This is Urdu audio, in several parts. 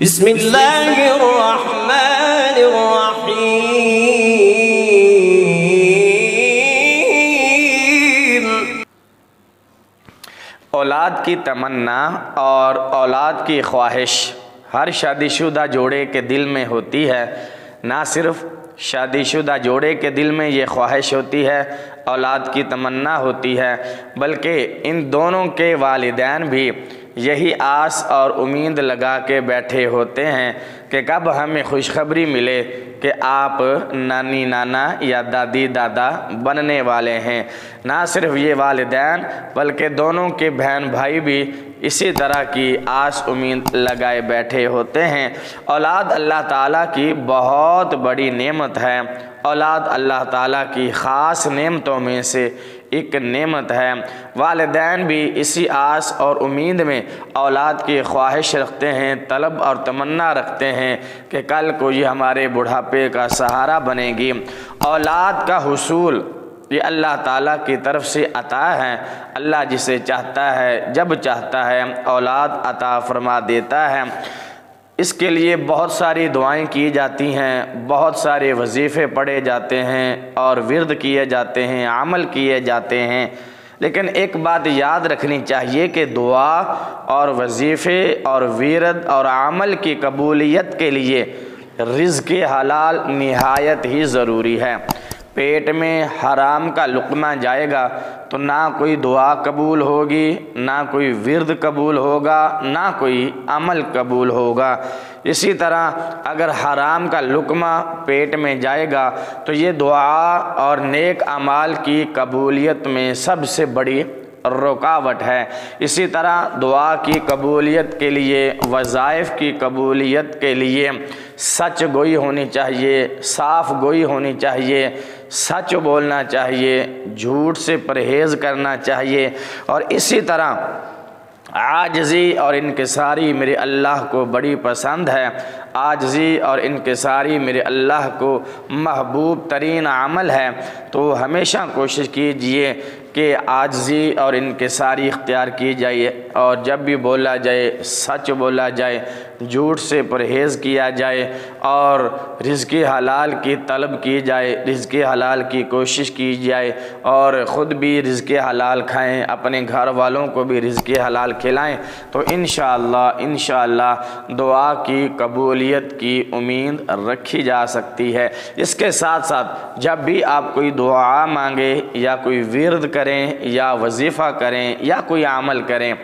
بسم اللہ الرحمن الرحیم۔ اولاد کی تمنا اور اولاد کی خواہش ہر شادی شدہ جوڑے کے دل میں ہوتی ہے۔ نہ صرف شادی شدہ جوڑے کے دل میں یہ خواہش ہوتی ہے، اولاد کی تمنا ہوتی ہے، بلکہ ان دونوں کے والدین بھی یہی آس اور امید لگا کے بیٹھے ہوتے ہیں کہ کب ہمیں خوشخبری ملے کہ آپ نانی نانا یا دادی دادا بننے والے ہیں۔ نہ صرف یہ والدین بلکہ دونوں کے بہن بھائی بھی اسی طرح کی آس امید لگائے بیٹھے ہوتے ہیں۔ اولاد اللہ تعالیٰ کی بہت بڑی نعمت ہے۔ اولاد اللہ تعالیٰ کی خاص نعمتوں میں سے ایک نعمت ہے۔ والدین بھی اسی آس اور امید میں اولاد کی خواہش رکھتے ہیں، طلب اور تمنا رکھتے ہیں کہ کل کو یہ ہمارے بڑھاپے کا سہارا بنے گی۔ اولاد کا حصول یہ اللہ تعالیٰ کی طرف سے عطا ہے۔ اللہ جسے چاہتا ہے جب چاہتا ہے اولاد عطا فرما دیتا ہے۔ اس کے لیے بہت ساری دعائیں کی جاتی ہیں، بہت سارے وظیفے پڑھے جاتے ہیں اور ورد کیے جاتے ہیں، عمل کیے جاتے ہیں، لیکن ایک بات یاد رکھنی چاہیے کہ دعا اور وظیفے اور ورد اور عمل کی قبولیت کے لیے رزق حلال نہایت ہی ضروری ہے۔ پیٹ میں حرام کا لقمہ جائے گا تو نہ کوئی دعا قبول ہوگی، نہ کوئی ورد قبول ہوگا، نہ کوئی عمل قبول ہوگا۔ اسی طرح اگر حرام کا لقمہ پیٹ میں جائے گا تو یہ دعا اور نیک اعمال کی قبولیت میں سب سے بڑی رکاوٹ ہے۔ اسی طرح دعا کی قبولیت کے لیے، وظائف کی قبولیت کے لیے سچ گوئی ہونی چاہیے، صاف گوئی ہونی چاہیے، سچ بولنا چاہیے، جھوٹ سے پرہیز کرنا چاہیے، اور اسی طرح عاجزی اور انکساری میرے اللہ کو بڑی پسند ہے۔ عاجزی اور انکساری میرے اللہ کو محبوب ترین عمل ہے، تو ہمیشہ کوشش کیجئے کہ عاجزی اور انکساری اختیار کی جائے، اور جب بھی بولا جائے سچ بولا جائے، جھوٹ سے پرہیز کیا جائے، اور رزق حلال کی طلب کی جائے، رزق حلال کی کوشش کی جائے، اور خود بھی رزق حلال کھائیں، اپنے گھر والوں کو بھی رزق حلال کھلائیں، تو انشاءاللہ دعا کی قبولیت کی امید رکھی جا سکتی ہے۔ اس کے ساتھ ساتھ جب بھی آپ کوئی دعا مانگے یا کوئی ورد کریں یا وظیفہ کریں یا کوئی عمل کریں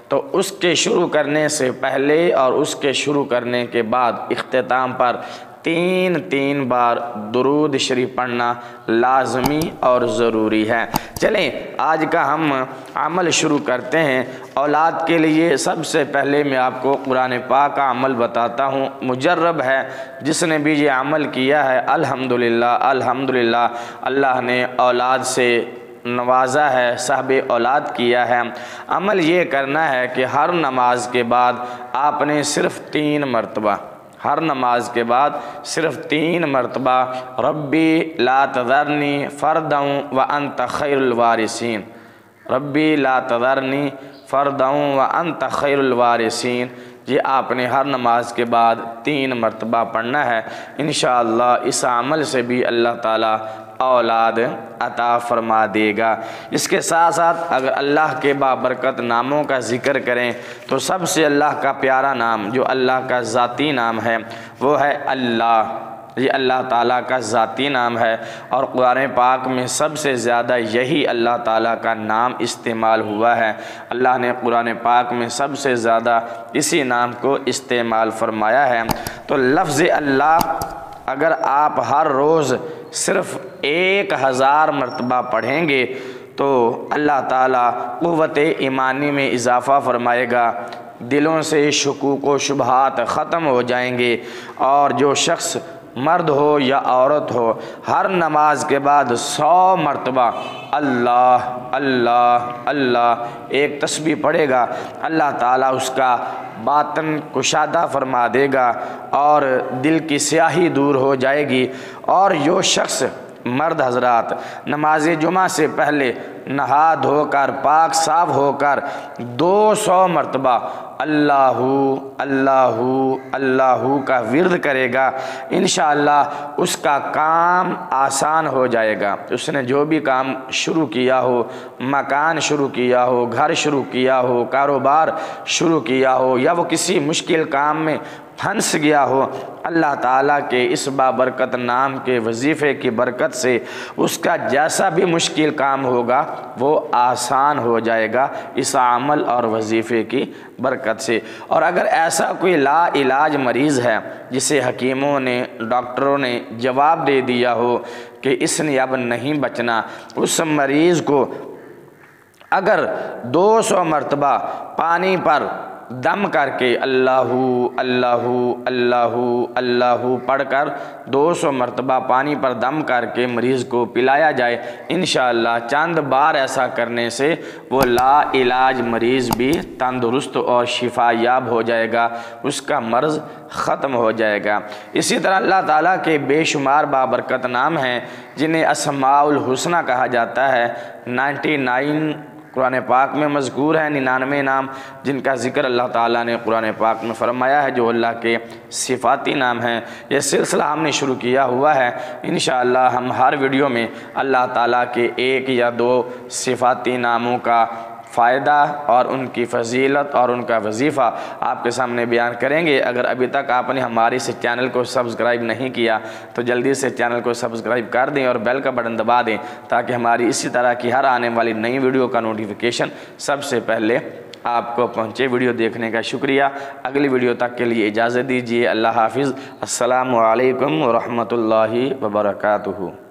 تو اس کے شروع کرنے سے پہلے اور اس کے شروع کرنے کے بعد اختتام پر تین بار درود شریف پڑھنا لازمی اور ضروری ہے۔ چلیں آج کا ہم عمل شروع کرتے ہیں۔ اولاد کے لیے سب سے پہلے میں آپ کو قرآن پاک کا عمل بتاتا ہوں، مجرب ہے، جس نے بھی یہ عمل کیا ہے الحمدللہ اللہ نے اولاد سے نوازا ہے، صاحب اولاد کیا ہے۔ عمل یہ کرنا ہے کہ ہر نماز کے بعد آپ نے صرف 3 مرتبہ، ہر نماز کے بعد صرف 3 مرتبہ ربی لا تذرنی فردا وانت خیر الوارثین، ربی لا تذرنی فردا وانت خیر الوارثین، یہ آپ نے ہر نماز کے بعد 3 مرتبہ پڑھنا ہے۔ انشاءاللہ اس عمل سے بھی اللہ تعالیٰ اولاد عطا فرما دے گا۔ اس کے ساتھ ساتھ اگر اللہ کے بابرکت ناموں کا ذکر کریں تو سب سے اللہ کا پیارا نام جو اللہ کا ذاتی نام ہے وہ ہے اللہ۔ یہ اللہ تعالیٰ کا ذاتی نام ہے، اور قرآن پاک میں سب سے زیادہ یہی اللہ تعالیٰ کا نام استعمال ہوا ہے۔ اللہ نے قرآن پاک میں سب سے زیادہ اسی نام کو استعمال فرمایا ہے۔ تو لفظ اللہ اگر آپ ہر روز صرف 1000 مرتبہ پڑھیں گے تو اللہ تعالیٰ قوت ایمانی میں اضافہ فرمائے گا، دلوں سے شکوک و شبہات ختم ہو جائیں گے، اور جو شخص مرد ہو یا عورت ہو ہر نماز کے بعد 100 مرتبہ اللہ اللہ اللہ ایک تسبیح پڑھے گا، اللہ تعالیٰ اس کا باطن کشادہ فرما دے گا اور دل کی سیاہی دور ہو جائے گی۔ اور جو شخص مرد حضرات نماز جمعہ سے پہلے نہا دھو کر پاک صاف ہو کر 200 مرتبہ اللہ اللہ اللہ کا ورد کرے گا، انشاءاللہ اس کا کام آسان ہو جائے گا۔ اس نے جو بھی کام شروع کیا ہو، مکان شروع کیا ہو، گھر شروع کیا ہو، کاروبار شروع کیا ہو، یا وہ کسی مشکل کام میں پھنس گیا ہو، اللہ تعالیٰ کے اس بابرکت نام کے وظیفے کی برکت سے اس کا جیسا بھی مشکل کام ہوگا وہ آسان ہو جائے گا اس عمل اور وظیفے کی برکت سے۔ اور اگر ایسا کوئی لا علاج مریض ہے جسے حکیموں نے، ڈاکٹروں نے جواب دے دیا ہو کہ اس نے اب نہیں بچنا، اس مریض کو اگر 200 مرتبہ پانی پر دم کر کے اللہ اللہ اللہ اللہ پڑھ کر 200 مرتبہ پانی پر دم کر کے مریض کو پلایا جائے، انشاءاللہ چند بار ایسا کرنے سے وہ لا علاج مریض بھی تندرست اور شفا یاب ہو جائے گا، اس کا مرض ختم ہو جائے گا۔ اسی طرح اللہ تعالیٰ کے بے شمار بابرکت نام ہیں جنہیں اسماء الحسنہ کہا جاتا ہے۔ 99 قرآن پاک میں مذکور ہیں، 99 نام جن کا ذکر اللہ تعالیٰ نے قرآن پاک میں فرمایا ہے، جو اللہ کے صفاتی نام ہیں۔ یہ سلسلہ ہم نے شروع کیا ہوا ہے، انشاءاللہ ہم ہر ویڈیو میں اللہ تعالیٰ کے 1 یا 2 صفاتی ناموں کا فائدہ اور ان کی فضیلت اور ان کا وظیفہ آپ کے سامنے بیان کریں گے۔ اگر ابھی تک آپ نے ہماری اس چینل کو سبسکرائب نہیں کیا تو جلدی سے چینل کو سبسکرائب کر دیں اور بیل کا بٹن دبا دیں تاکہ ہماری اسی طرح کی ہر آنے والی نئی ویڈیو کا نوٹیفیکیشن سب سے پہلے آپ کو پہنچے۔ ویڈیو دیکھنے کا شکریہ۔ اگلی ویڈیو تک کے لیے اجازت دیجیے۔ اللہ حافظ۔ السلام علیکم ورحمۃ اللہ وبرکاتہ۔